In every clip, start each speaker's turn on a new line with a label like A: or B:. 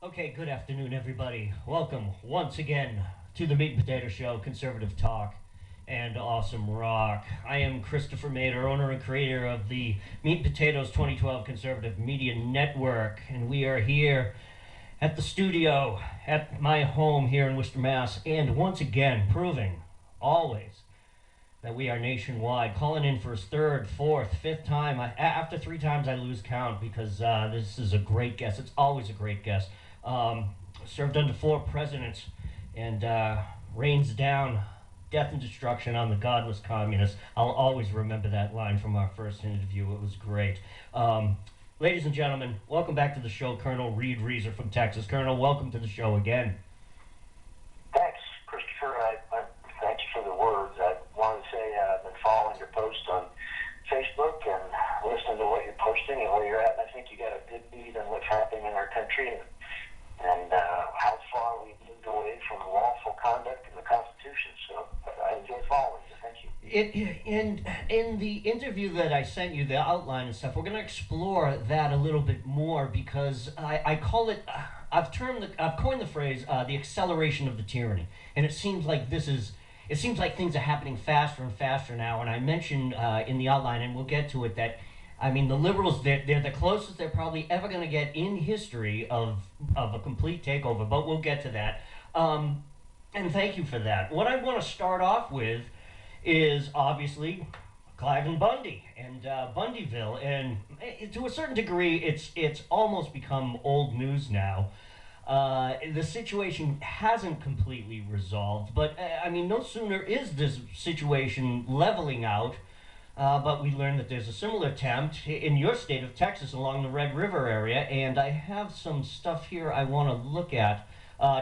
A: Okay, good afternoon, everybody. Welcome once again to the Meat and Potato Show, conservative talk and awesome rock. I am Christopher Mader, owner and creator of the Meat and Potatoes 2012 Conservative Media Network, and we are here at the studio at my home here in Worcester, Mass, and once again proving always that we are nationwide. Calling in for his third, fourth, fifth time. After three times, I lose count because this is a great guest. It's always a great guest. Served under 4 presidents and rains down death and destruction on the godless communists. I'll always remember that line from our first interview. It was great. Ladies and gentlemen, welcome back to the show, Colonel Reid Reasor from Texas. Colonel, welcome to the show again.
B: Thanks, Christopher. I thank you for the words. I wanted to say I've been following your posts on Facebook and listening to what you're posting and where you're at. And I think you got a good beat on what's happening in our country and how far we've moved away from lawful conduct in the Constitution. So I enjoy following you. Thank you.
A: In the interview that I sent you, the outline and stuff, we're going to explore that a little bit more because I call it, I've coined the phrase, the acceleration of the tyranny. And it seems like things are happening faster and faster now. And I mentioned in the outline, and we'll get to it, that I mean, the liberals, they're the closest they're probably ever going to get in history of a complete takeover, but we'll get to that. And thank you for that. What I want to start off with is obviously Clive Bundy and Bundyville, and to a certain degree, it's almost become old news now. The situation hasn't completely resolved, but I mean, no sooner is this situation leveling out, but we learned that there's a similar attempt in your state of Texas along the Red River area, and I have some stuff here I want to look at.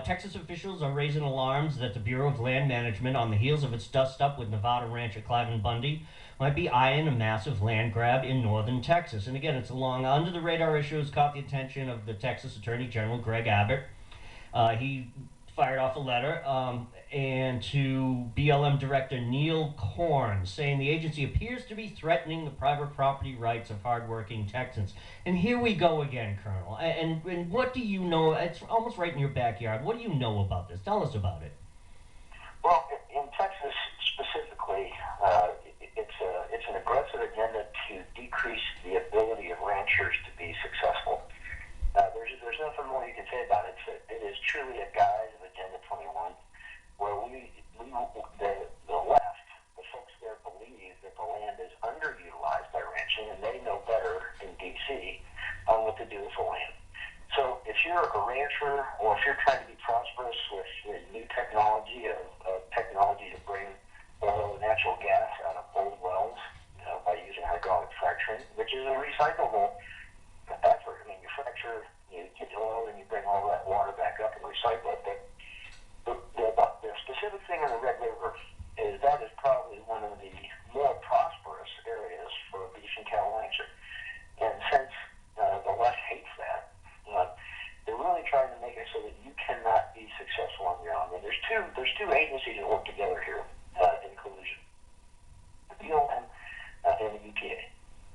A: Texas officials are raising alarms that the Bureau of Land Management, on the heels of its dust-up with Nevada rancher Clive Bundy, might be eyeing a massive land grab in northern Texas. And again, it's along under-the-radar issues, caught the attention of the Texas Attorney General Greg Abbott. He fired off a letter and to BLM Director Neil Korn, saying the agency appears to be threatening the private property rights of hardworking Texans. And here we go again, Colonel. And what do you know? It's almost right in your backyard. What do you know about this? Tell us about it.
B: Well, in Texas specifically, it's an aggressive agenda to decrease the ability of ranchers to be successful. There's nothing more you can say about it. It is truly a guise of Agenda 21, where the left, the folks there believe that the land is underutilized by ranching, and they know better in D.C. on what to do with the land. So if you're a rancher, or if you're trying to be prosperous with the new technology to bring oil and natural gas out of old wells, by using hydraulic fracturing, which is a recyclable effort. I mean, you fracture, you get the oil, and you bring all that water back up and recycle it. But the specific thing in the Red River is that is probably one of the more prosperous areas for a beef and cattle rancher. And since the left hates that, they're really trying to make it so that you cannot be successful on your own. And there's two agencies that work together here in collusion: the BLM and the EPA.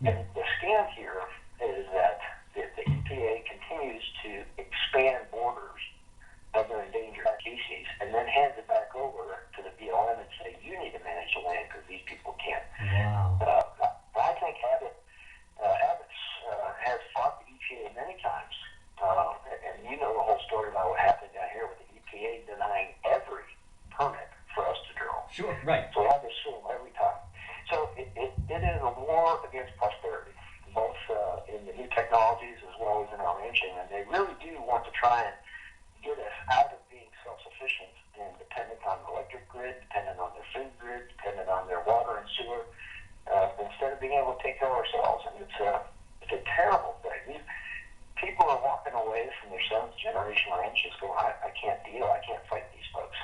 B: And the scam here is that the EPA continues to expand borders of their endangered species and then hands it back over to the BLM and say, you need to manage the land because these people can't.
A: Wow.
B: I think Abbott has fought the EPA many times. And you know the whole story about what happened down here with the EPA denying every permit for us to drill.
A: Sure, right.
B: So I just sue them every time. So it is a war against prosperity, both in the new technologies as well as in our ranching. And they really do want to try and get us out of being self-sufficient and dependent on the electric grid, dependent on their food grid, dependent on their water and sewer, instead of being able to take care of ourselves. And it's a terrible thing. People are walking away from their seventh generation ranches going, I can't deal, I can't fight these folks.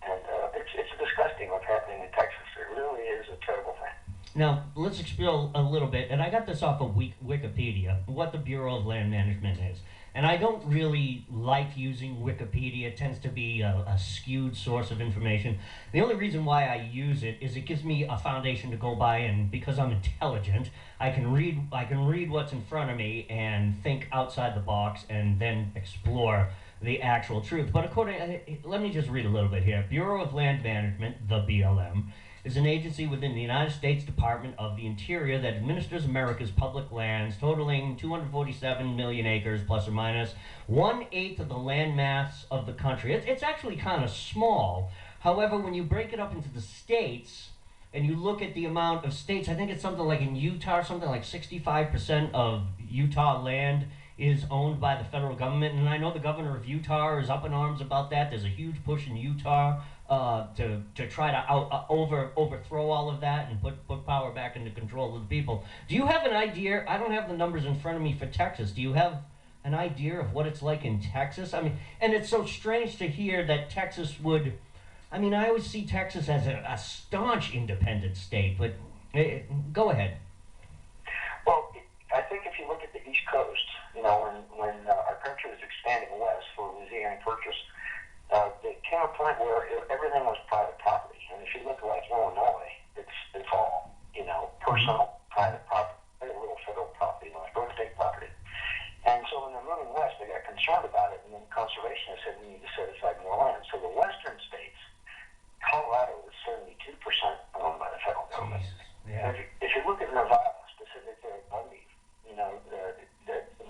B: And it's disgusting what's happening in Texas. It really is a terrible thing.
A: Now, let's explore a little bit, and I got this off of Wikipedia, what the Bureau of Land Management is. And I don't really like using Wikipedia. It tends to be a skewed source of information. The only reason why I use it is it gives me a foundation to go by, and because I'm intelligent, I can read what's in front of me and think outside the box and then explore the actual truth. But let me just read a little bit here. Bureau of Land Management, the BLM, is an agency within the United States Department of the Interior that administers America's public lands, totaling 247 million acres, plus or minus 1/8 of the land mass of the country. It's actually kind of small. However, when you break it up into the states, and you look at the amount of states, I think it's something like in Utah, something like 65% of Utah land is owned by the federal government. And I know the governor of Utah is up in arms about that. There's a huge push in Utah to try to overthrow all of that and put power back into control of the people. Do you have an idea? I don't have the numbers in front of me for Texas. Do you have an idea of what it's like in Texas? I mean, and it's so strange to hear that Texas would. I mean, I always see Texas as a staunch independent state, but go ahead.
B: Well, I think if you look at the East Coast, when our country was expanding west for Louisiana Purchase, there came a point where everything was private property. And if you look at like Illinois, it's all, personal, private property, very little federal property, no state property. And so when they're moving west, they got concerned about it, and then conservationists said we need to set aside more land. So the western states, Colorado is 72% owned by the federal government.
A: Yeah.
B: If you look at Nevada, specifically at Bundy,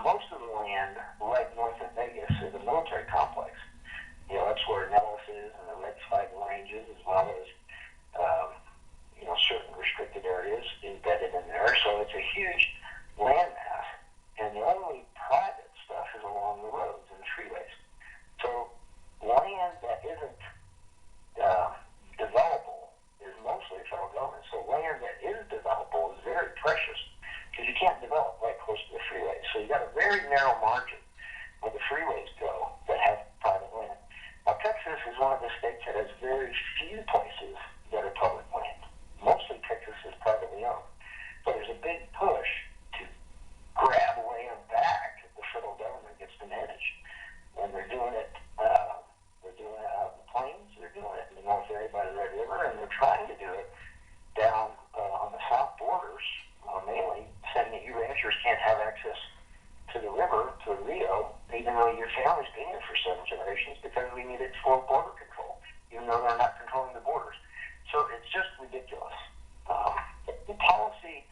B: most of the land right north of Vegas is a military complex. That's where Nellis is and the Red Flag Ranges, as well as certain restricted areas embedded in there. So it's a huge land mass, and the only private stuff is along the roads and the freeways. So land that isn't developable is mostly federal government. So land that is developable is very precious because you can't develop right close to the freeways. So you got a very narrow margin where the freeways go that have private land. Now, Texas is one of the states that has very few places that are public land. Mostly Texas is privately owned. But there's a big push to grab land back that the federal government gets to manage. And they're doing it out in the plains, they're doing it in the north area by the Red River, and they're trying to do it down on the south borders, mainly saying that you ranchers can't have access to the river, to the Rio, even though your family's been here for 7 generations, because we need it for border control, even though they're not controlling the borders. So it's just ridiculous. The policy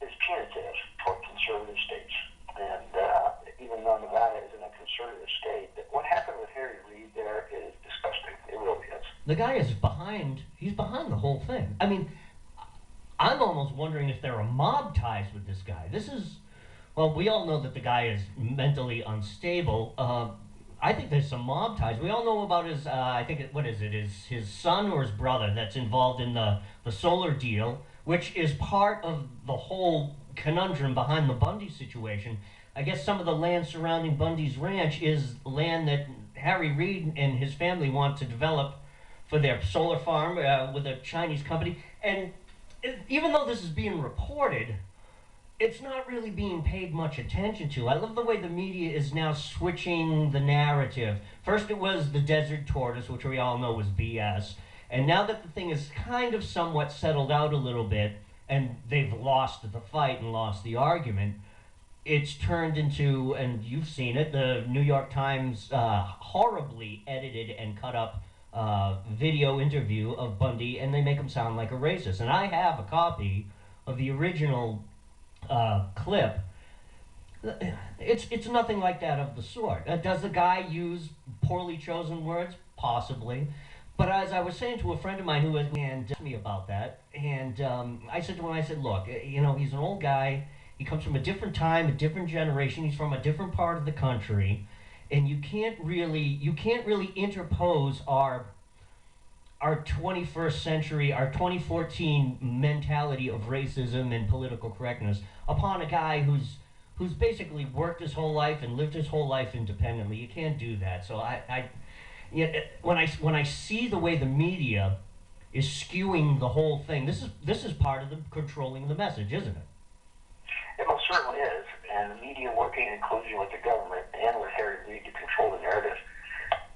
B: is punitive toward conservative states. And even though Nevada isn't a conservative state, what happened with Harry Reid there is disgusting. It really is.
A: The guy is he's behind the whole thing. I mean, I'm almost wondering if there are mob ties with this guy. Well, we all know that the guy is mentally unstable. I think there's some mob ties. We all know about his, his son or his brother that's involved in the solar deal, which is part of the whole conundrum behind the Bundy situation. I guess some of the land surrounding Bundy's ranch is land that Harry Reid and his family want to develop for their solar farm with a Chinese company. And even though this is being reported, it's not really being paid much attention to. I love the way the media is now switching the narrative. First it was the desert tortoise, which we all know was BS. And now that the thing is kind of somewhat settled out a little bit, and they've lost the fight and lost the argument, it's turned into, and you've seen it, the New York Times horribly edited and cut up video interview of Bundy, and they make him sound like a racist. And I have a copy of the original clip. It's nothing like that of the sort. Does the guy use poorly chosen words? Possibly. But as I was saying to a friend of mine who had asked me about that, and I said to him, look, he's an old guy. He comes from a different time, a different generation. He's from a different part of the country, and you can't really interpose our 21st century, our 2014 mentality of racism and political correctness upon a guy who's basically worked his whole life and lived his whole life independently. You can't do that. So when I see the way the media is skewing the whole thing, this is part of the controlling the message, isn't it?
B: It most certainly is, and the media working in collusion with the government and with Harry Reid to control the narrative.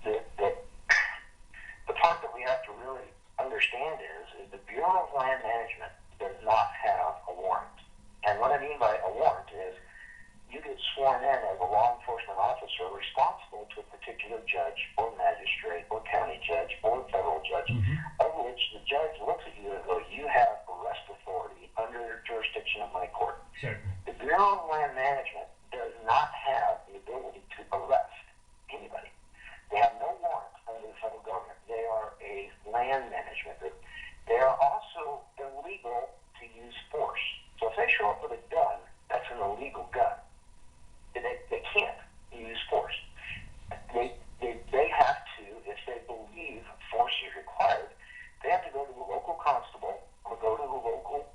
B: The part that we have to really understand is the Bureau of Land Management does not have a warrant. And what I mean by a warrant is you get sworn in as a law enforcement officer responsible to a particular land management. They are also illegal to use force. So if they show up with a gun, that's an illegal gun. They can't use force. They have to, if they believe force is required, they have to go to the local constable or go to the local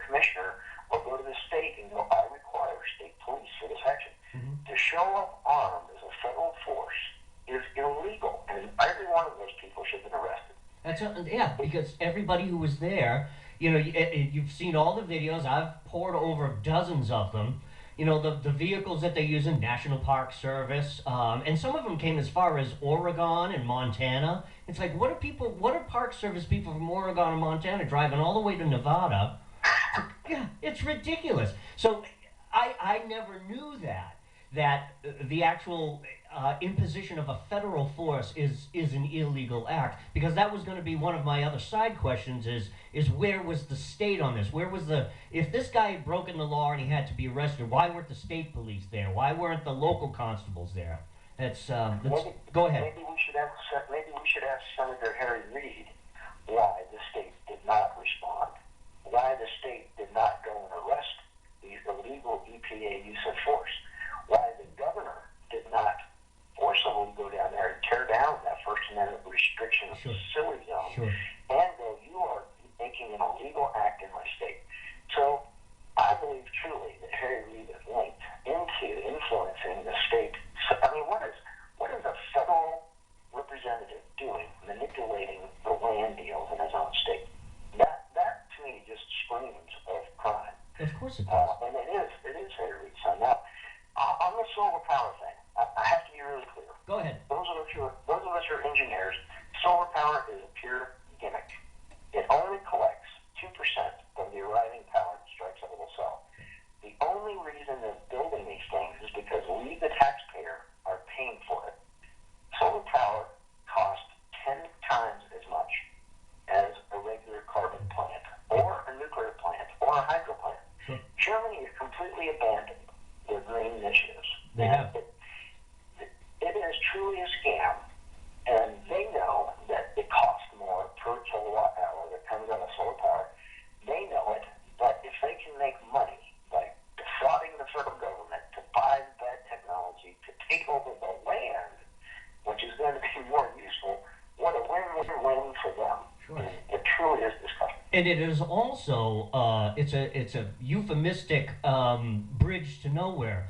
B: commissioner or go to the state and go, I require state police for this action. Mm-hmm. To show up armed as a federal force is illegal, and every one of those people should have been arrested.
A: Yeah, because everybody who was there, you've seen all the videos. I've poured over dozens of them. The vehicles that they use in National Park Service, and some of them came as far as Oregon and Montana. It's like, what are Park Service people from Oregon and Montana driving all the way to Nevada? Yeah, it's ridiculous. So I never knew that the actual imposition of a federal force is an illegal act, because that was going to be one of my other side questions is where was the state on this? If this guy had broken the law and he had to be arrested, why weren't the state police there? Why weren't the local constables there? Go ahead.
B: Maybe we should ask Senator Harry Reid why the state did not respond, why the state did not go and arrest the illegal EPA use of force, why the governor did not forcibly go down there and tear down that First Amendment restriction of the facility zone, and go, you are making an illegal act in my state. So I believe truly that Harry Reid is linked into influencing the state. So, I mean, what is a federal representative doing, manipulating the land deals in his own state? That to me just screams of crime.
A: Of course it does.
B: And it is Harry Reid's son. Now, on the solar power thing, I have to be really clear.
A: Go ahead.
B: Those of us who are engineers, solar power is a pure gimmick. It only collects 2% of the arriving power that strikes a little cell. The only reason they're building these things is because we, the taxpayer, are paying for it. Solar power costs 10 times as much as a regular carbon plant, or a nuclear plant, or a hydro plant. Sure. Germany has completely abandoned their green initiatives.
A: They have.
B: It is truly a scam, and they know that it costs more per kilowatt hour that comes out of solar power. They know it, but if they can make money by defrauding the federal government to buy bad technology, to take over the land, which is going to be more useful, what a win-win-win for them. Sure. It truly is disgusting.
A: And it is also it's a euphemistic bridge to nowhere.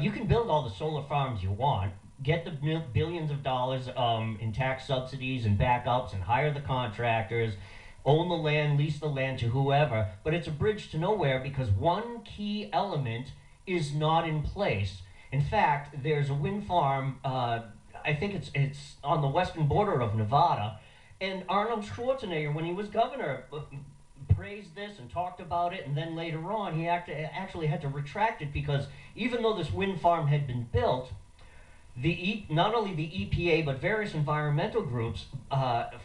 A: You can build all the solar farms you want, get the billions of dollars in tax subsidies and backups, and hire the contractors, own the land, lease the land to whoever, but it's a bridge to nowhere because one key element is not in place. In fact, there's a wind farm, I think it's on the western border of Nevada, and Arnold Schwarzenegger, when he was governor, praised this and talked about it, and then later on he actually had to retract it, because even though this wind farm had been built, not only the EPA but various environmental groups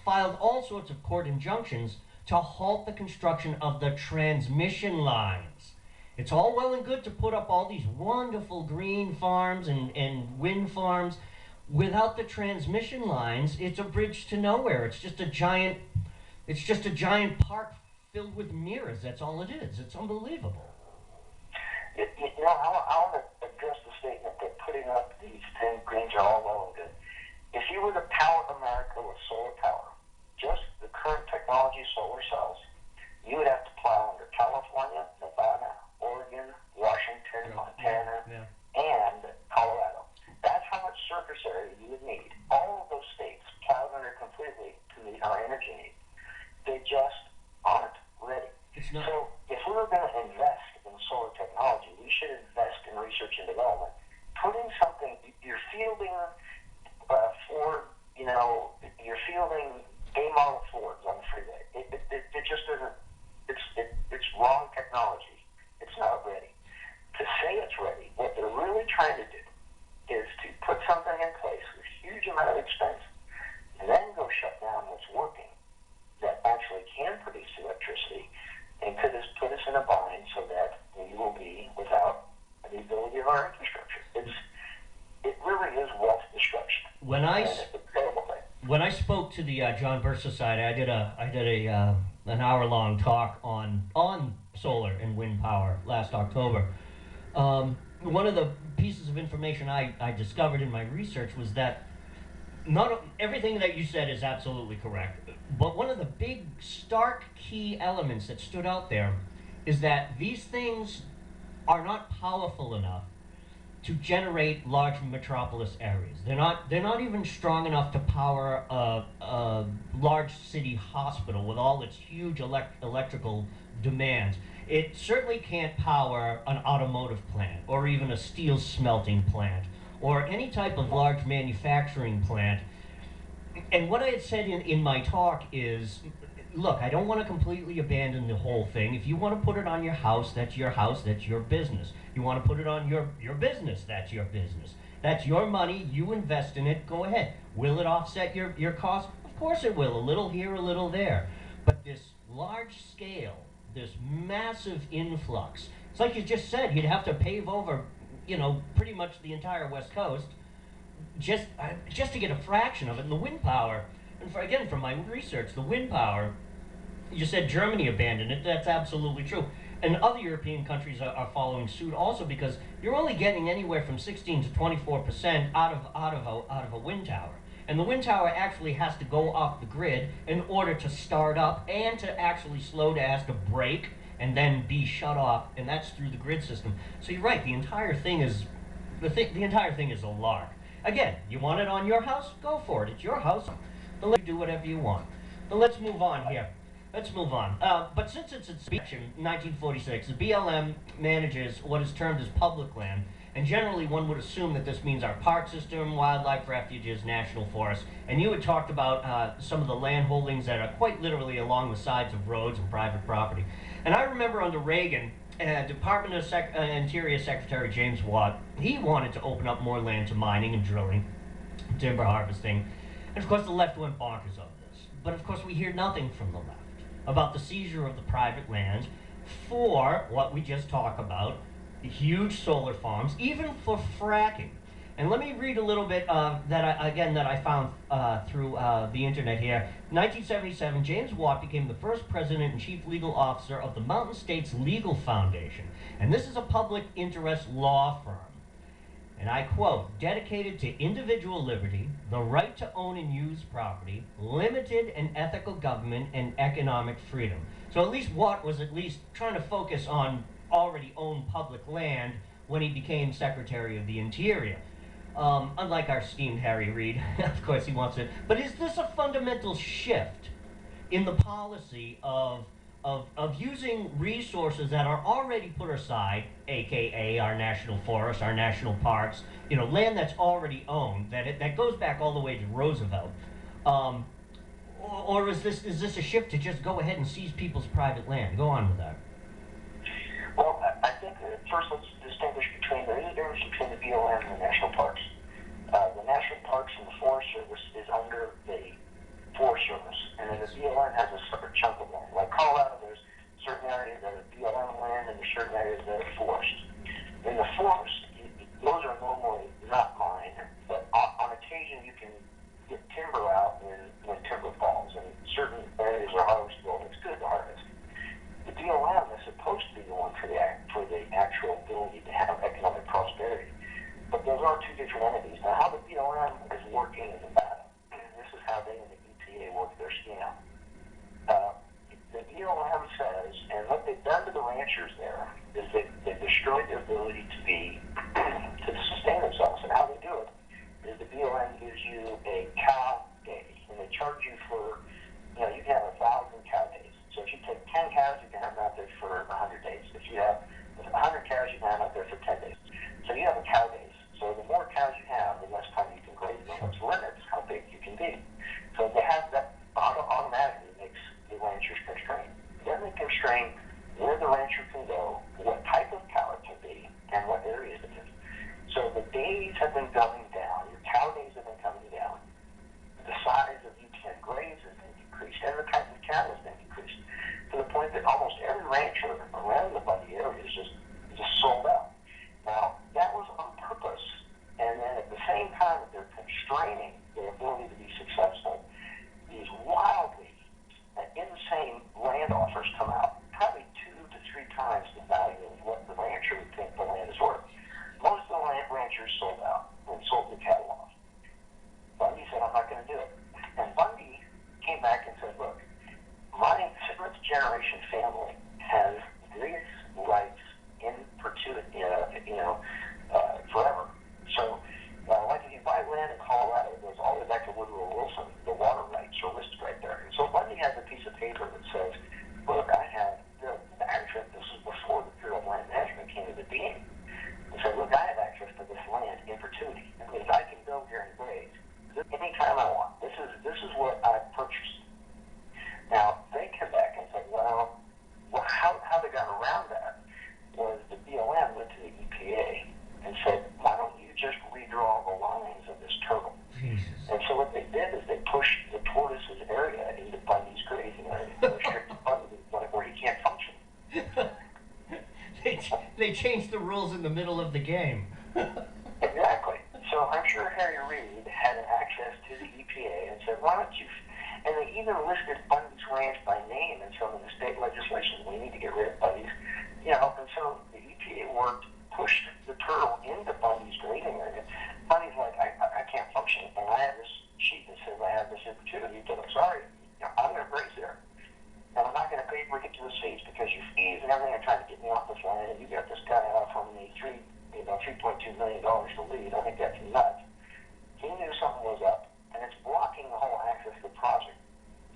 A: filed all sorts of court injunctions to halt the construction of the transmission lines. It's all well and good to put up all these wonderful green farms and wind farms. Without the transmission lines, it's a bridge to nowhere. It's just a giant park filled with mirrors. That's all it is. It's unbelievable.
B: I want to address the statement that putting up these 10 greens are all well and good. If you were to power America with solar power, just the current technology solar cells, you would have to plow under California, Nevada, Oregon, Washington, Montana, and Colorado. That's how much surface area you would need. All of those states plowed under completely to meet our energy needs. They just aren't ready. So if we were going to invest in solar technology, we should invest in research and development. Putting something, you're fielding you're fielding A model Fords on the freeway. It just doesn't. It's wrong technology. It's not ready. To say it's ready, what they're really trying to do is to put something in place with a huge amount of expense, and then go shut down what's working that actually can
A: the John Birch Society, I did a an hour-long talk on solar and wind power last October. One of the pieces of information I discovered in my research was that not everything that you said is absolutely correct, but one of the big stark key elements that stood out there is that these things are not powerful enough to generate large metropolis areas. They're not even strong enough to power a large city hospital with all its huge electrical demands. It certainly can't power an automotive plant or even a steel smelting plant or any type of large manufacturing plant. And what I had said in my talk is, look, I don't want to completely abandon the whole thing. If you want to put it on your house, that's your business. You want to put it on your business, that's your business. That's your money, you invest in it, go ahead. Will it offset your costs? Of course it will, a little here, a little there. But this large scale, this massive influx, it's like you just said, you'd have to pave over, pretty much the entire West Coast just to get a fraction of it. And the wind power, and again, from my research, the wind power, you said Germany abandoned it. That's absolutely true. And other European countries are following suit also, because you're only getting anywhere from 16 to 24% out of a wind tower. And the wind tower actually has to go off the grid in order to start up and to actually slow down, to break and then be shut off, and that's through the grid system. So you're right. The entire thing is a lark. Again, you want it on your house? Go for it. It's your house. But let you do whatever you want. But let's move on here. Let's move on. But since it's its in 1946, the BLM manages what is termed as public land, and generally one would assume that this means our park system, wildlife refuges, national forests. And you had talked about some of the land holdings that are quite literally along the sides of roads and private property. And I remember under Reagan, Department of Interior Secretary James Watt, he wanted to open up more land to mining and drilling, timber harvesting. And of course the left went bonkers over this. But of course we hear nothing from the left about the seizure of the private lands for what we just talked about, huge solar farms, even for fracking. And let me read a little bit that I found through the internet here. 1977, James Watt became the first president and chief legal officer of the Mountain States Legal Foundation. And this is a public interest law firm. And I quote, dedicated to individual liberty, the right to own and use property, limited and ethical government, and economic freedom. So at least Watt was at least trying to focus on already owned public land when he became Secretary of the Interior. Unlike our esteemed Harry Reid, of course he wants it. But is this a fundamental shift in the policy of using resources that are already put aside, aka our national forests, our national parks, land that's already owned, that goes back all the way to Roosevelt, or is this a shift to just go ahead and seize people's private land? Go on with that.
B: Well, I think first let's distinguish between the BLM and the national parks. The national parks and the Forest Service is under the Forest Service, and then the BLM has a separate chunk of land. Like Colorado, there's certain areas that are BLM land, and there's certain areas that are forest. In the forest, those are normally not mined, but on occasion you can get timber out when timber falls, and certain areas are harvestable, and it's good to harvest. The BLM is supposed to be the one for the actual ability to have economic prosperity, but those are two different entities. Now, how the BLM is working in Nevada, and this is how they and the EPA work their scam. The BLM says, and what they've done to the ranchers there is they've destroyed their ability to sustain themselves. And how they do it is the BLM gives you a cow day, and they charge you for, you can have 1,000 cow days. So if you take 10 cows, you can have them out there for 100 days. If you have 100 cows, you can have them out there for 10 days. So you have a cow days. So the more cows you have, the less time you can graze them, which limits how big you can be. So they have that automatically makes the ranchers constrained. Then they constrain where the rancher can go, what type of cow it can be, and what areas it is. So the days have been coming down. Your cow days have been coming down. The size of you can graze has been decreased, and the type of cattle has been decreased, to the point that almost every rancher around the Bundy area is just sold out. Now, that was on purpose.
A: change the rules in the middle of the game.
B: Exactly. So I'm sure Harry Reid had access to the EPA and said, why don't you, and they even listed Bundy's Ranch by name in some of the state legislation. We need to get rid of Bundy's, and so the EPA pushed the turtle into Bundy's grazing area. Bundy's like, I can't function, and I have this sheet that says I have this opportunity, but I'm sorry, I'm going to graze there. And I'm not going to pay ridiculous fees because your fees and everything are trying to get me off this land, and you got this guy offering me $3.2 million to lead. I think that's nuts. He knew something was up, and it's blocking the whole access to the project.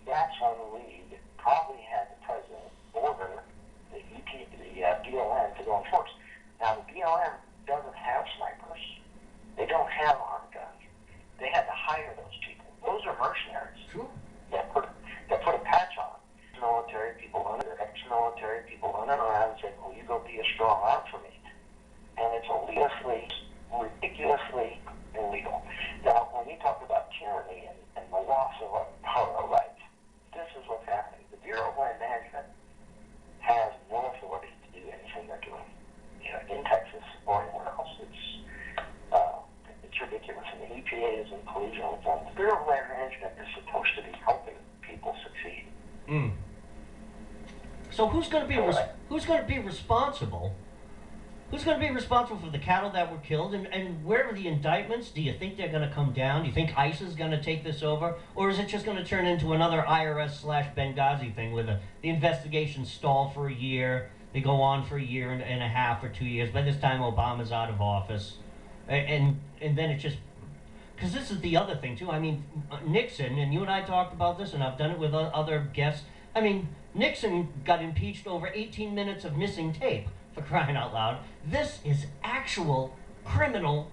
B: That's when Reid probably had the president order the BLM to go enforce. Now, the BLM doesn't have snipers. They don't have armed guns. They had to hire those people. Those are mercenaries.
A: Sure.
B: That put a patch on. Military people running, ex-military people running around and saying, well, you go be a strong arm for me. And it's ridiculously illegal. Now, when you talk about tyranny and the loss of our rights, this is what's happening. The Bureau of Land Management has no authority to do anything they're doing, in Texas or anywhere else. It's ridiculous, and the EPA is in collusion with them. The Bureau of Land Management is supposed to be helping people succeed.
A: Mm. So who's going to be responsible? Who's going to be responsible for the cattle that were killed? And where are the indictments? Do you think they're going to come down? Do you think ICE is going to take this over? Or is it just going to turn into another IRS/Benghazi thing where the investigations stall for a year, they go on for a year and a half or 2 years. By this time, Obama's out of office. And then it just... Because this is the other thing, too. I mean, Nixon, and you and I talked about this, and I've done it with other guests. I mean, Nixon got impeached over 18 minutes of missing tape, for crying out loud. This is actual criminal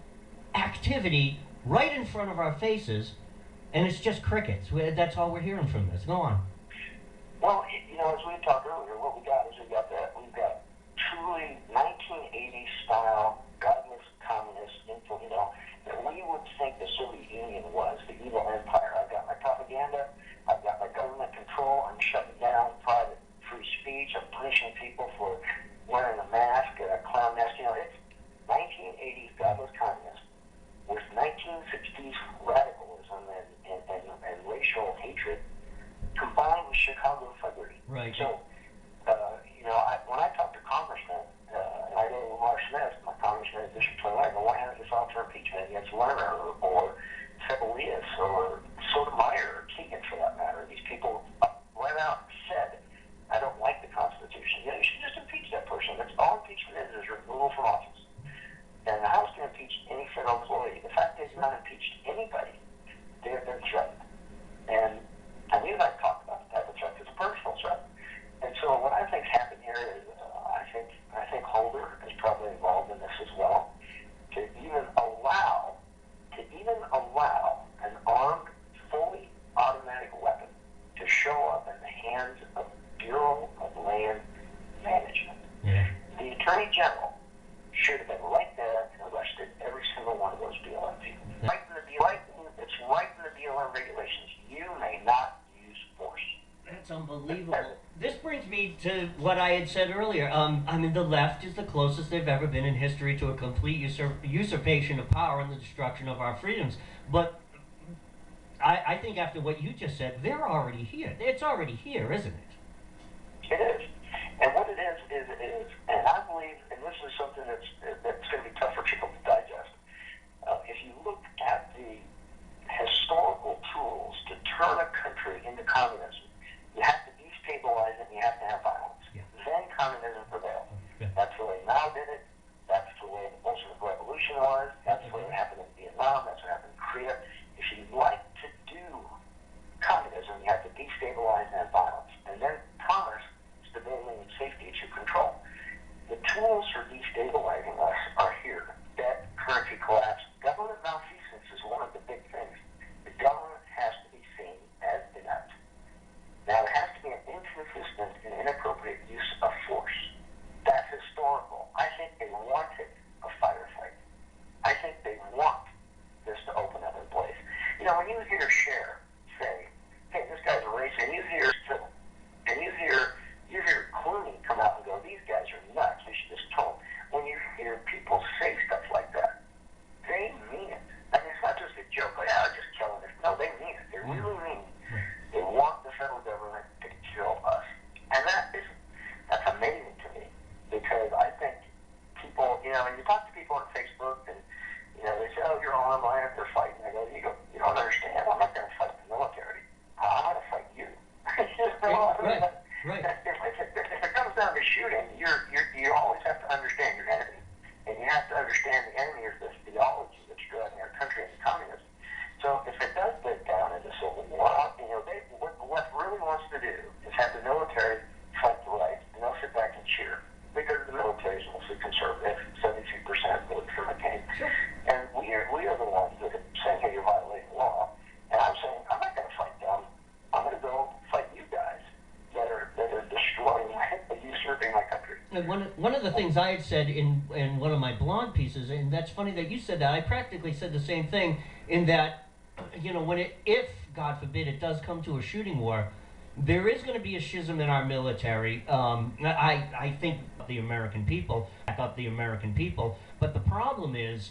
A: activity right in front of our faces, and it's just crickets. That's all we're hearing from this. Go on.
B: Well, as we talked earlier, what we've got truly 1980s style godless communist info, that we would think the Soviet Union was, the evil empire. I've got my propaganda, I've got my government control, I'm shutting down private free speech, I'm punishing people for wearing a mask, a clown mask. It's 1980s godless communism with 1960s radicalism and racial hatred combined with Chicago thuggery.
A: Right.
B: So, when I talk to congressmen, and I know Lamar Smith, my congressman in District 21, why hasn't this all for impeachment against Lerner or Sebelius or Sotomayor or Keegan for that matter? These people went out and said, I don't like the Constitution. You should just impeach that person. That's all impeachment is removal from office. And the House can impeach any federal employee. The fact is, not impeached anybody. They have been threatened. And you and I talked about the type of threat. It's a personal threat. And so what I think happened here is, I think Holder is probably involved in this as well. To even allow an armed, fully automatic weapon to show up in the hands of the Bureau of Land Management.
A: Yeah.
B: The Attorney General should have been right there and arrested every single one of those BLM people. It's right in the BLM regulations. You may not use force.
A: That's unbelievable. This brings me to what I had said earlier. I mean, the left is the closest they've ever been in history to a complete usurpation of power and the destruction of our freedoms. But I think after what you just said, they're already here. It's already here, isn't it?
B: It is. And what it is, and I believe, and this is something that's going to be tough for people to digest, if you look at the historical tools to turn a country into communism, you have to destabilize it and you have to have violence.
A: Yeah.
B: Then communism prevails.
A: Yeah.
B: That's the way Mao did it. That's the way the Bolshevik Revolution was. That's what happened in Vietnam. That's what happened in Korea. If you like to do communism, you have to destabilize and have violence. And then promise stability and safety to control. The tools for destabilizing us are here. Debt, currency collapse, government malfeasance is one of the big things. The government has to be seen as inept.
A: Right, right.
B: If it comes down to shooting, you always have to understand your enemy, and you have to understand the enemy is this theology that's driving our country into communism. So if it does break down into civil war, what really wants to do is have the military fight the right, and they'll sit back and cheer because the military is mostly conservative. 72% vote for McCain,
A: Sure.
B: and we are the ones that are saying, "Hey, you're violating the law." And I'm saying, I'm not going to fight them. I'm going to go fight you guys that are destroying, usurping my country.
A: And one of the things I had said in one of my blog pieces, and that's funny that you said that. I practically said the same thing in that, if God forbid it does come to a shooting war, there is going to be a schism in our military. I think the American people back up the American people, but the problem is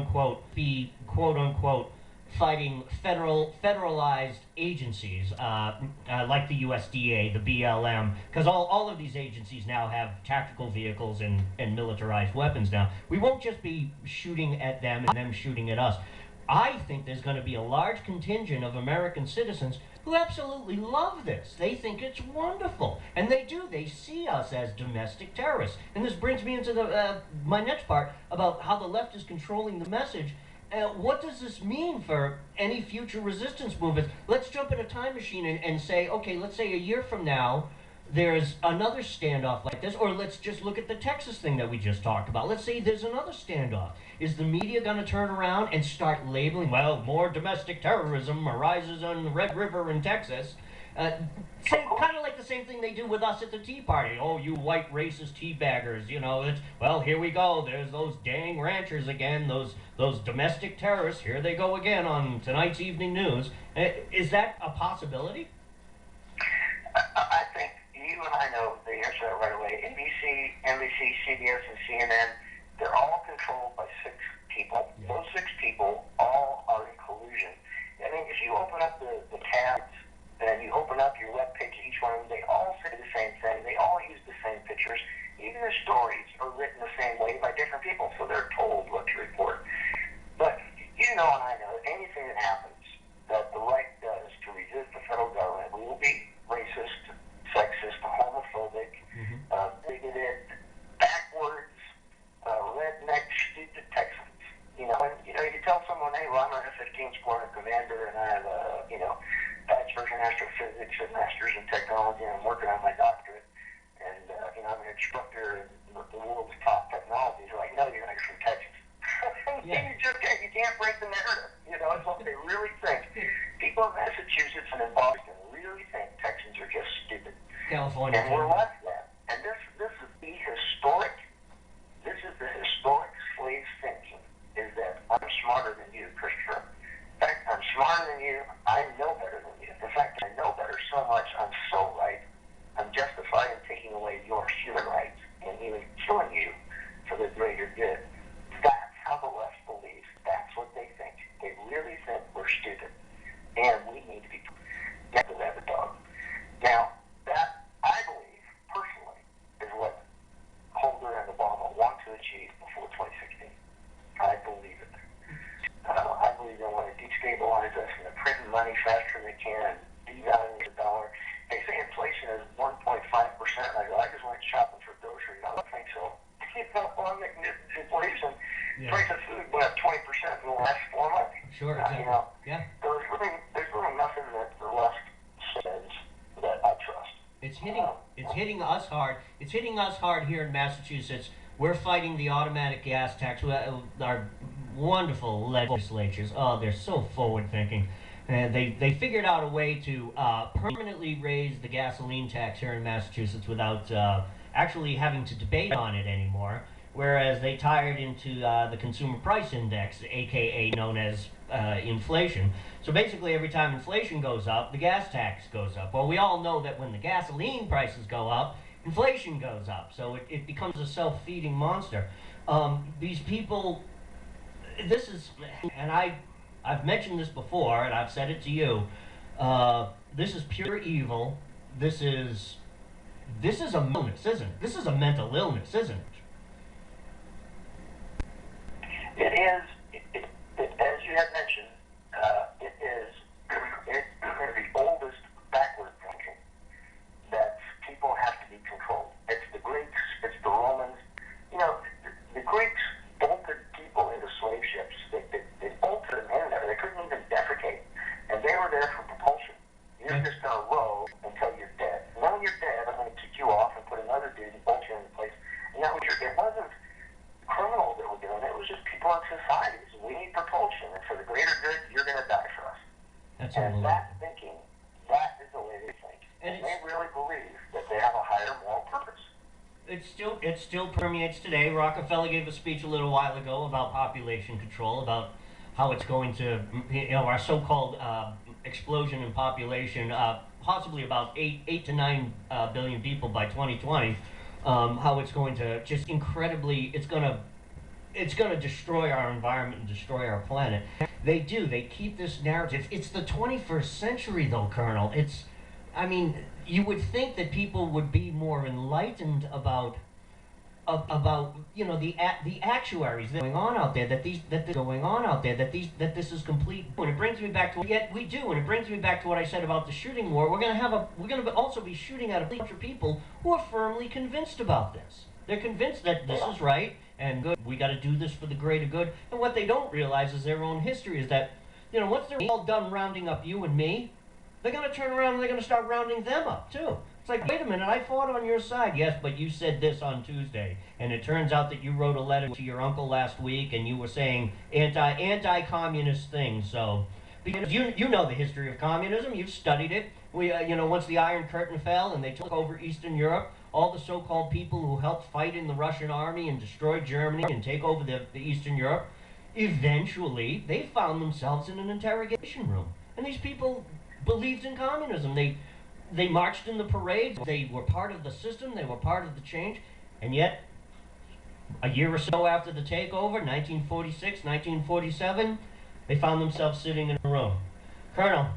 A: quote unquote fighting federalized agencies like the USDA, the BLM, because all of these agencies now have tactical vehicles and militarized weapons now. We won't just be shooting at them and them shooting at us. I think there's going to be a large contingent of American citizens who absolutely love this. They think it's wonderful. And they do. They see us as domestic terrorists. And this brings me into my next part about how the left is controlling the message. What does this mean for any future resistance movements? Let's jump in a time machine and say, okay, let's say a year from now, there's another standoff like this, or let's just look at the Texas thing that we just talked about. Let's say there's another standoff. Is the media going to turn around and start labeling, well, more domestic terrorism arises on the Red River in Texas? Kind of like the same thing they do with us at the Tea Party. Oh, you white racist teabaggers, well, here we go. There's those dang ranchers again, those domestic terrorists. Here they go again on tonight's evening news. Is that a possibility?
B: I think you and I know the answer to that right away. NBC, CBS, and CNN, they're all controlled by 6 people. Yeah. Those 6 people all are in collusion. I mean, if you open up the tabs and you open up your web page, each one of them, they all say the same thing. They all use the same pictures. Even the stories are written the same way by different people, so they're told what to report. But you know and I know anything that happens that the right does to resist the federal government, we will be racist, sexist, homophobic, bigoted, backwards, redneck, stupid Texans. You tell someone, hey, well, I'm an F-15 squadron commander, and I have a, bachelor's in astrophysics and master's in technology, and I'm working on my doctorate, and, I'm an instructor in the world's top technologies. They're like, no, you're not from Texas.
A: Yeah.
B: You can't break the narrative. It's what they really think. People in Massachusetts and in Boston really think Texans are just stupid.
A: California.
B: And we're like that. And this is the historic slave thinking, is that I'm smarter than you, Christopher. In fact, I'm smarter than you. I know better than you. In fact, I know better so much. I'm so right. I'm justified in taking away your human rights and even killing you for the greater good. That's how the left believes. That's what they think. They really think we're stupid. And we need to be get to that dog. Now, that, I believe, personally, is what Holder and Obama want to achieve before 2016. I believe it. I believe they want to destabilize us and they're printing money faster than they can and devaluing the dollar. They say inflation is 1.5%. I go, I just went shopping for groceries. I don't think so. Inflation, price of food went up 20% in the last 4 months.
A: Sure, exactly. Yeah.
B: So there's really nothing that the left says that I trust.
A: It's hitting us hard. It's hitting us hard here in Massachusetts. We're fighting the automatic gas tax. Our wonderful legislatures. Oh, they're so forward-thinking. And they figured out a way to permanently raise the gasoline tax here in Massachusetts without actually having to debate on it anymore. Whereas they tied into the consumer price index, aka known as inflation. So basically every time inflation goes up, the gas tax goes up. Well, we all know that when the gasoline prices go up, inflation goes up. So it becomes a self-feeding monster. These people, this is, and I've mentioned this before, and I've said it to you, this is pure evil. This is a illness, isn't it? This is a mental illness, isn't it?
B: It is, as you had mentioned, it is the oldest backward thinking just going to roll until you're dead. And then when you're dead, I'm going to kick you off and put another dude and bolt you in place. And that was it wasn't criminals that were doing it. It was just people in society. So we need propulsion, and for the greater good, you're going to die for us.
A: That's
B: and that thinking, that is the way they think. And they really believe that they have a higher moral purpose.
A: It still permeates today. Rockefeller gave a speech a little while ago about population control, about how it's going to, our so-called explosion in population, possibly about 8 to 9 billion people by 2020. How it's going to just incredibly, it's going to destroy our environment and destroy our planet. They keep this narrative. It's the 21st century, though, Colonel. You would think that people would be more enlightened about the actuaries that are going on out there, that this is complete. And it brings me back to what I said about the shooting war. We're going to also be shooting at a bunch of people who are firmly convinced about this. They're convinced that this is right and good. We got to do this for the greater good. And what they don't realize is their own history is that, once they're all done rounding up you and me, they're going to turn around and they're going to start rounding them up too. It's like, wait a minute, I fought on your side. Yes, but you said this on Tuesday. And it turns out that you wrote a letter to your uncle last week and you were saying anti-communist things. So, because you know the history of communism, you've studied it. Once the Iron Curtain fell and they took over Eastern Europe, all the so-called people who helped fight in the Russian army and destroy Germany and take over the Eastern Europe, eventually they found themselves in an interrogation room. And these people believed in communism. They marched in the parades. They were part of the system. They were part of the change. And yet, a year or so after the takeover, 1946, 1947, they found themselves sitting in a room. Colonel.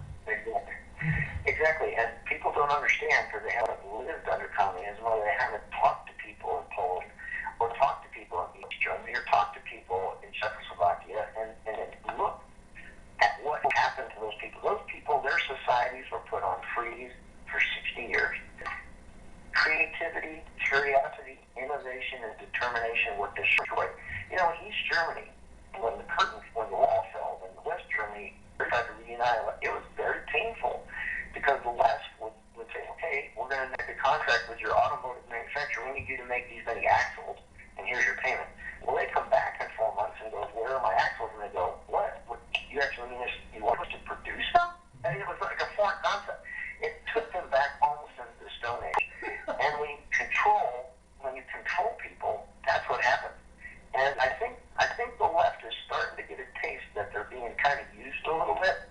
B: Exactly. And people don't understand because they haven't lived under communism, or they haven't talked to people in Poland, or talked to people in East Germany, or talked to people in Czechoslovakia, and look at what happened to those people. Those people, their societies were put on freeze for 60 years. Creativity, curiosity, innovation, and determination were destroyed. In East Germany, when the wall fell, when West Germany tried to reunite, it was very painful because the left would say, okay, we're going to make a contract with your automotive manufacturer. We need you to make these many axles, and here's your payment. Well, they come back in 4 months and go, where are my axles? And they go, what? You actually mean you want us to produce them? I mean, it was like a foreign concept. It took them back almost into the Stone Age. And when you control people, that's what happens. And I think the left is starting to get a taste that they're being kind of used a little bit,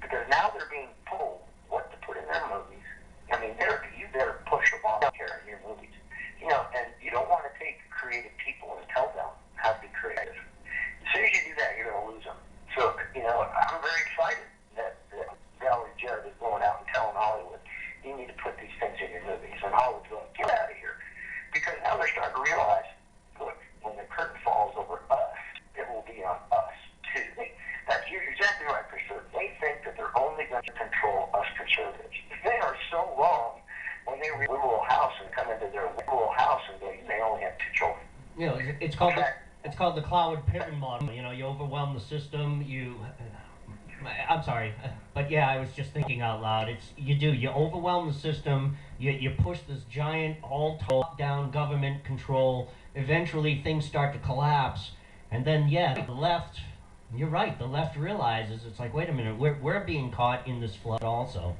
B: because now they're being told what to put in their movies. I mean, you better push a bomb here in your movies. And you don't want to take creative people and tell them how to be creative. As soon as you do that, you're going to lose them. So, I'm very excited that Valerie Jarrett is going out and telling Hollywood, you need to put these things in your movies. And Hollywood's going, get out of here. Because now they're starting to realize, look, when the curtain falls over us, it will be on us, too. You're exactly right, Christopher. They think that they're only going to control us conservatives. They are so wrong when they read liberal house and come into their liberal house and go, they only have 2 children.
A: It's called the Cloward-Piven model. You overwhelm the system. I'm sorry, but yeah, I was just thinking out loud. You overwhelm the system. You push this giant, all top-down government control. Eventually, things start to collapse, and then the left. You're right. The left realizes it's like, wait a minute, we're being caught in this flood also.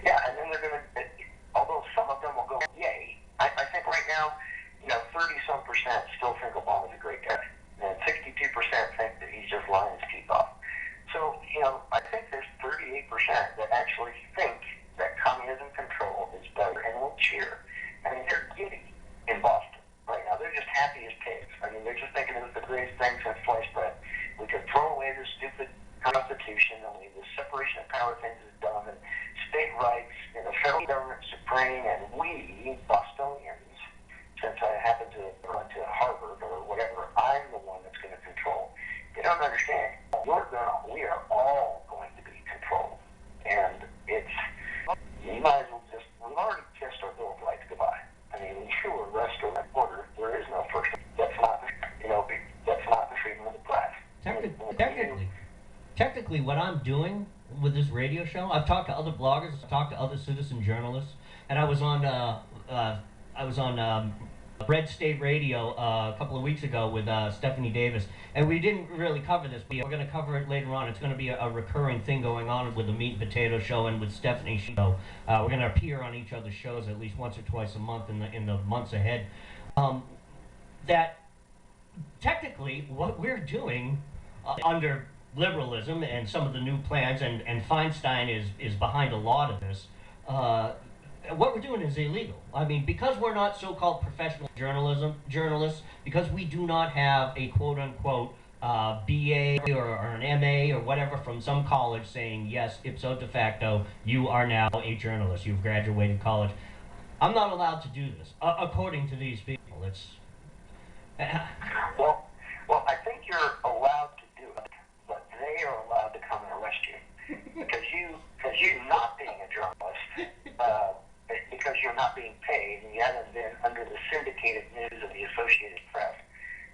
B: Yeah, and then they're going to. Although some of them will go, yay. I think right now, 30-some% still think Obama's a great guy, and 62% think that he's just lying his teeth off. So, I think there's 38% that actually think that communism control is better and will cheer. I mean, they're giddy in Boston right now. They're just happy as pigs. I mean, they're just thinking it's the greatest thing since sliced bread. We could throw away this stupid Constitution, and the separation of power things is dumb, and state rights, the federal government supreme, and we, Bostonians, since I happen to go to Harvard or whatever, I'm the one that's going to control. You don't understand. We are all going to be controlled. And you might as well we've already kissed our Bill of Rights goodbye. I mean, when you arrest or order, there is no first. That's not the freedom of the press.
A: Technically, what I'm doing, with this radio show. I've talked to other bloggers, I've talked to other citizen journalists, and I was on Red State Radio a couple of weeks ago with Stephanie Davis, and we didn't really cover this, but we're going to cover it later on. It's going to be a recurring thing going on with the Meat and Potato Show and with Stephanie's show. We're going to appear on each other's shows at least once or twice a month in the months ahead. That technically what we're doing under liberalism and some of the new plans, and Feinstein is behind a lot of this, what we're doing is illegal. I mean, because we're not so-called professional journalists, because we do not have a quote-unquote BA or an MA or whatever from some college saying, yes, ipso de facto, you are now a journalist. You've graduated college. I'm not allowed to do this, according to these people. It's...
B: Well, I think you're allowed to do it, but they are allowed to come and arrest you because you not being a journalist, because you're not being paid and you haven't been under the syndicated news of the Associated Press.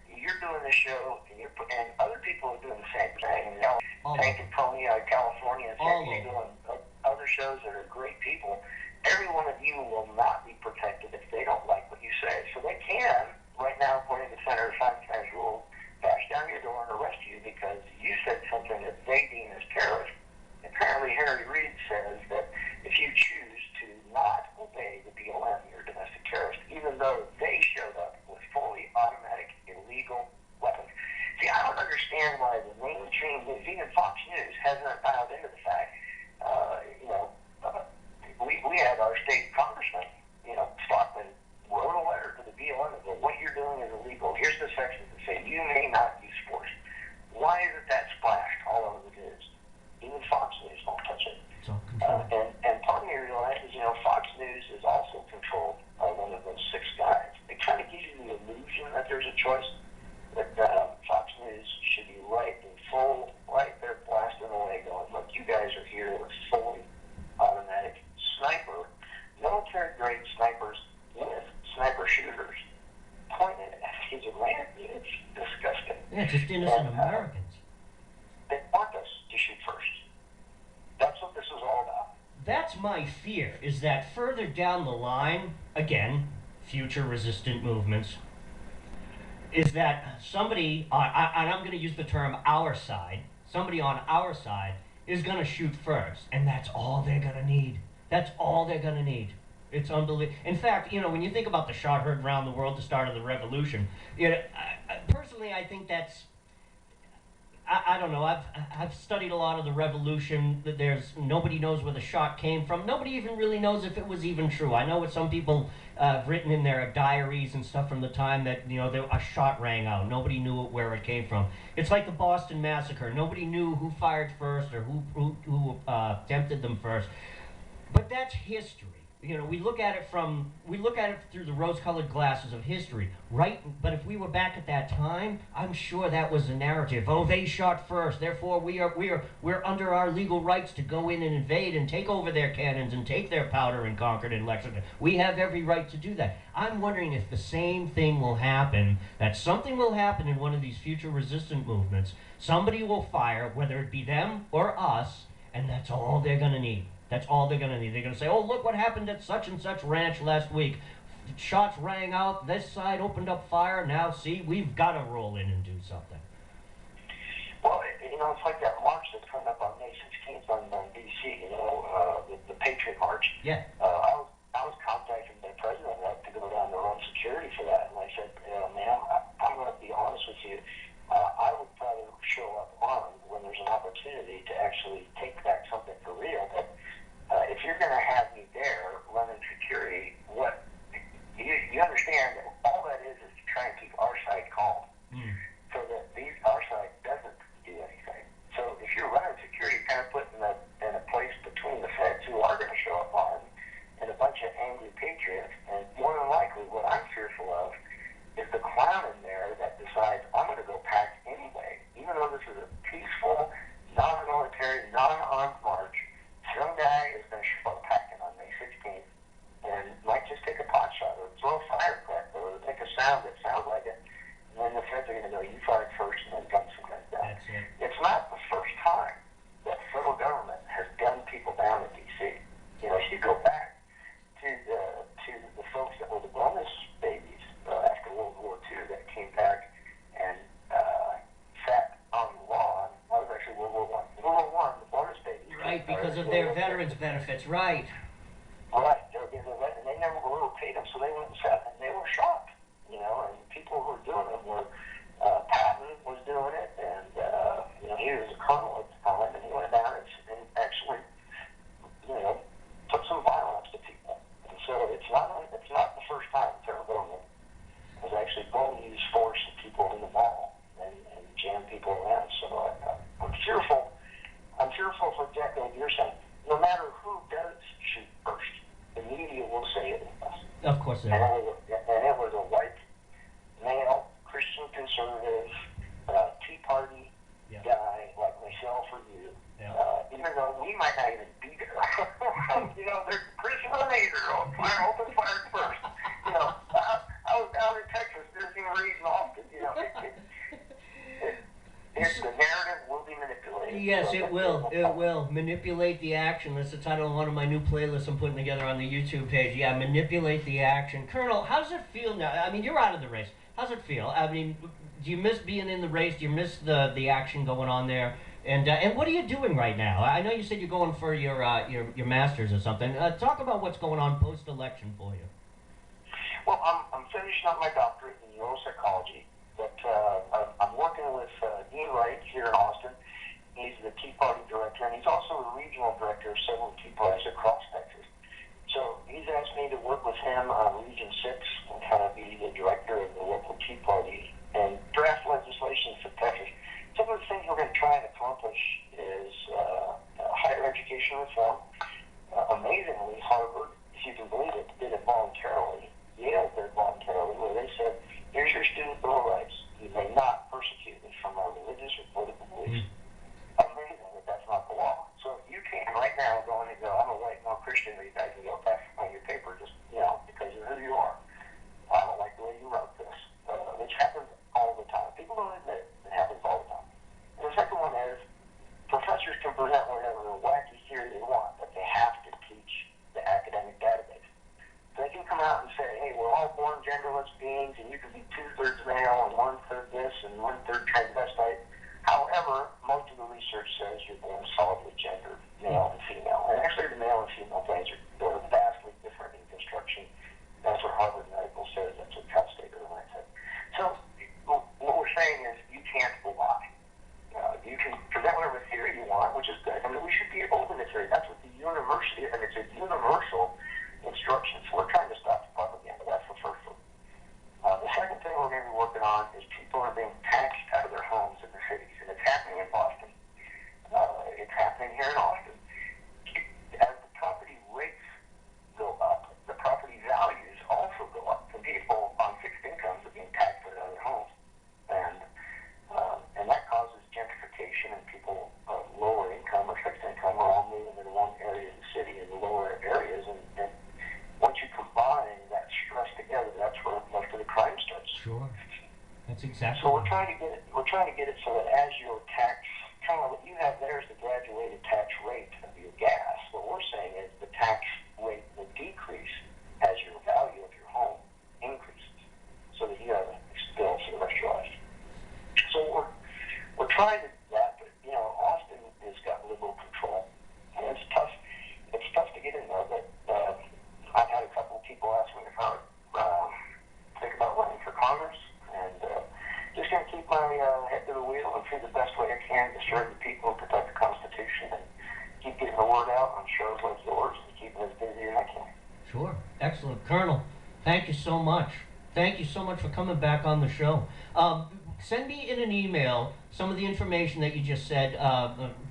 B: You're doing this show, and other people are doing the same thing. Hank and Tony out of California and San Diego and other shows that are great people. Every one of you will not be protected if they don't like what you say. So they can, right now, according to Senator Feinstein's rule, bash down your door and arrest you because you said something that they deem as terrorist. Apparently, Harry Reid says that if you choose to not obey the BLM, you're a domestic terrorist, even though they showed up with fully automatic, illegal weapons. See, I don't understand why the mainstream news, even Fox News, hasn't dialed into the fact, we had our state congressman, Stockman, wrote a letter to the BLM and said, what you're doing is illegal. Here's the sections that say you may not use force. Why isn't that splashed all over the news? Even Fox News won't touch it.
A: It's all controlled.
B: And part of me realizes, Fox News is also controlled by one of those six guys. It kind of gives you the illusion that there's a choice, that Fox News should be right there blasting away going, look, you guys are here with fully automatic sniper, military-grade snipers with sniper shooters pointed at these Iranians. It's disgusting.
A: Yeah, just innocent Americans.
B: They want us to shoot first. That's what this is all about.
A: That's my fear, is that further down the line, again, future resistant movements, is that somebody, and I'm going to use the term our side, somebody on our side is going to shoot first, and that's all they're going to need. That's all they're going to need. It's unbelievable. In fact, when you think about the shot heard around the world, the start of the revolution, personally, I think that's, I don't know. I've studied a lot of the revolution. That nobody knows where the shot came from. Nobody even really knows if it was even true. I know what some people have written in their diaries and stuff from the time that a shot rang out. Nobody knew where it came from. It's like the Boston Massacre. Nobody knew who fired first or who tempted them first. But that's history. We look at it through the rose-colored glasses of history, right? But if we were back at that time, I'm sure that was the narrative. Oh, they shot first, therefore we're under our legal rights to go in and invade and take over their cannons and take their powder in Concord and Lexington. We have every right to do that. I'm wondering if the same thing will happen, that something will happen in one of these future resistant movements. Somebody will fire, whether it be them or us, and that's all they're going to need. That's all they're going to need. They're going to say, oh, look what happened at such and such ranch last week. Shots rang out. This side opened up fire. Now, see, we've got to roll in and do something.
B: Well, it's like that march that's coming up on May 16th on D.C., the Patriot March.
A: Yeah.
B: I was contacted by the president to go down to run security for that. And I said, ma'am, I'm going to be honest with you. I would probably show up armed when there's an opportunity to actually take back something for real. But if you're going to have me there running security, you understand that all that is to try and keep our side calm, so that our side doesn't do anything. So if you're running security, kind of put in a place between the feds who are going to show up armed
A: benefits, right?
B: Right. And they never paid them, so they went and sat, and they were shocked, and people who were doing it were, Patton was doing it, and, he was a colonel at the time, and he went down and actually, took some violence to people. And so it's not the first time the federal government has actually going to use force to people in the mall and jam people around. So I'm fearful. I'm fearful for exactly what you're saying. No matter who does shoot first, the media will say it was.
A: Of course they
B: And
A: will.
B: it was a white, male, Christian conservative, Tea Party guy like myself or you.
A: Yeah.
B: Even though we might not even be there. There's Christian or Reasor, open fire first. I was down in Texas visiting Reid in Austin. The narrative will be manipulated.
A: Yes,
B: So
A: it will. It will. Manipulate the action. That's the title of one of my new playlists I'm putting together on the YouTube page. Yeah, manipulate the action. Colonel, how does it feel now? I mean, you're out of the race. How's it feel? I mean, do you miss being in the race? Do you miss the action going on there? And what are you doing right now? I know you said you're going for your master's or something. Talk about what's going on post-election for you.
B: Well, I'm finishing up my doctorate in neuropsychology, but I'm working with Reid here in Austin. He's the Tea Party director, and he's also the regional director of several Tea Parties across Texas. So he's asked me to work with him on Region 6 and kind of be the director of the local Tea Party and draft legislation for Texas. Some of the things we're going to try and accomplish is higher education reform. Amazingly, Harvard, if you can believe it, did it voluntarily. Yale did it voluntarily, where they said, here's your student bill of rights. You may not persecute me from my religious or political beliefs. Amazing that that's not the law. So you can right now go in and go, I'm a white male Christian, or you guys can go back on your paper just, because of who you are. I don't like the way you wrote this. Which happens all the time. People don't admit it. It happens all the time. And the second one is, professors can present whatever wacky theory they want, but they have to teach the academic database. They can come out and say, hey, we're all born genderless beings, and you can be 2/3 male and 1/3 this and 1/3 transvestite. However, most of the research says you're born solidly gendered, male and female. And actually, the male and female brains are vastly different in construction. That's what Harvard Medical says. That's what Cal State Irvine said. So what we're saying is you can't lie. You can present whatever theory you want, which is good. I mean, we should be open to theory. That's what the university is, and it's a universal instruction. So we're trying to stop the propaganda. That's the first one. The second thing we're going to be working on is people are being taxed out of their homes in the cities, and it's happening in Boston. It's happening here in Austin. As the property rates go up, the property values also go up. And people on fixed incomes are being taxed out of their homes, and that causes gentrification, and people lower income or fixed income are all moving into one area of the city and the lower areas, and once you combine that stress together, that's where most of the crime starts.
A: Sure, that's exactly.
B: So we're trying to get it so that as your tax, kind of what you have there is the graduated tax rate of your gas. What we're saying is the tax rate will decrease as your value of your home increases, so that you have a bill for the rest of your life. So we're trying to do that, but Austin has got liberal control, and it's tough. It's tough to get in there, but I've had a couple of people ask me if I would think about running for Congress, and just going to keep my head to the wheel and do the best way I can to serve the people and protect the Constitution, and keep getting the word out on shows like yours and keeping as busy as I can.
A: Sure. Excellent. Colonel, thank you so much. Thank you so much for coming back on the show. Send me in an email some of the information that you just said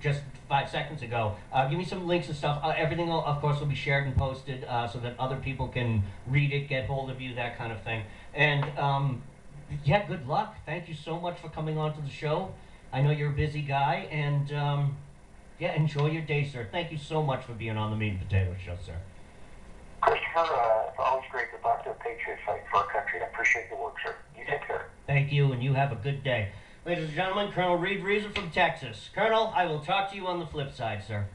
A: just 5 seconds ago. Give me some links and stuff. Everything, of course, will be shared and posted so that other people can read it, get hold of you, that kind of thing. And yeah, good luck. Thank you so much for coming on to the show. I know you're a busy guy, and yeah, enjoy your day, sir. Thank you so much for being on the Meat and Potatoes Show, sir.
B: Christopher, it's always great to talk to a patriot fight for our country. I appreciate your work, sir. You take care.
A: Thank you, and you have a good day. Ladies and gentlemen, Colonel Reid Reasor from Texas. Colonel, I will talk to you on the flip side, sir.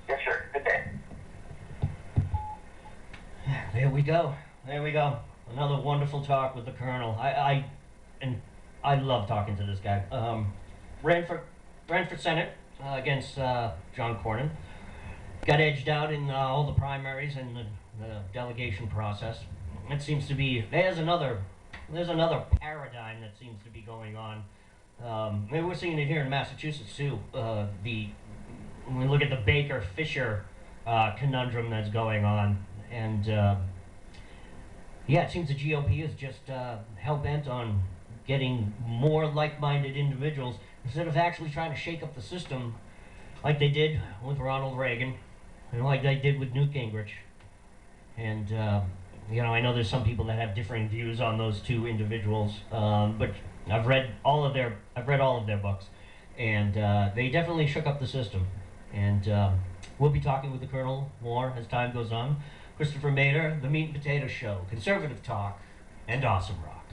B: Yes, sir. Good day.
A: There we go. There we go. Another wonderful talk with the Colonel. I love talking to this guy. Ran for Senate against John Cornyn. got edged out in all the primaries and the delegation process. It seems to be there's another paradigm that seems to be going on. Maybe we're seeing it here in Massachusetts too. When we look at the Baker Fisher conundrum that's going on, and yeah, it seems the GOP is just hell bent on getting more like-minded individuals instead of actually trying to shake up the system, like they did with Ronald Reagan, and like they did with Newt Gingrich. And you know, I know there's some people that have differing views on those two individuals, but I've read all of their books, and they definitely shook up the system. And we'll be talking with the Colonel more as time goes on. Christopher Mader, The Meat and Potatoes Show, conservative talk, and awesome rock.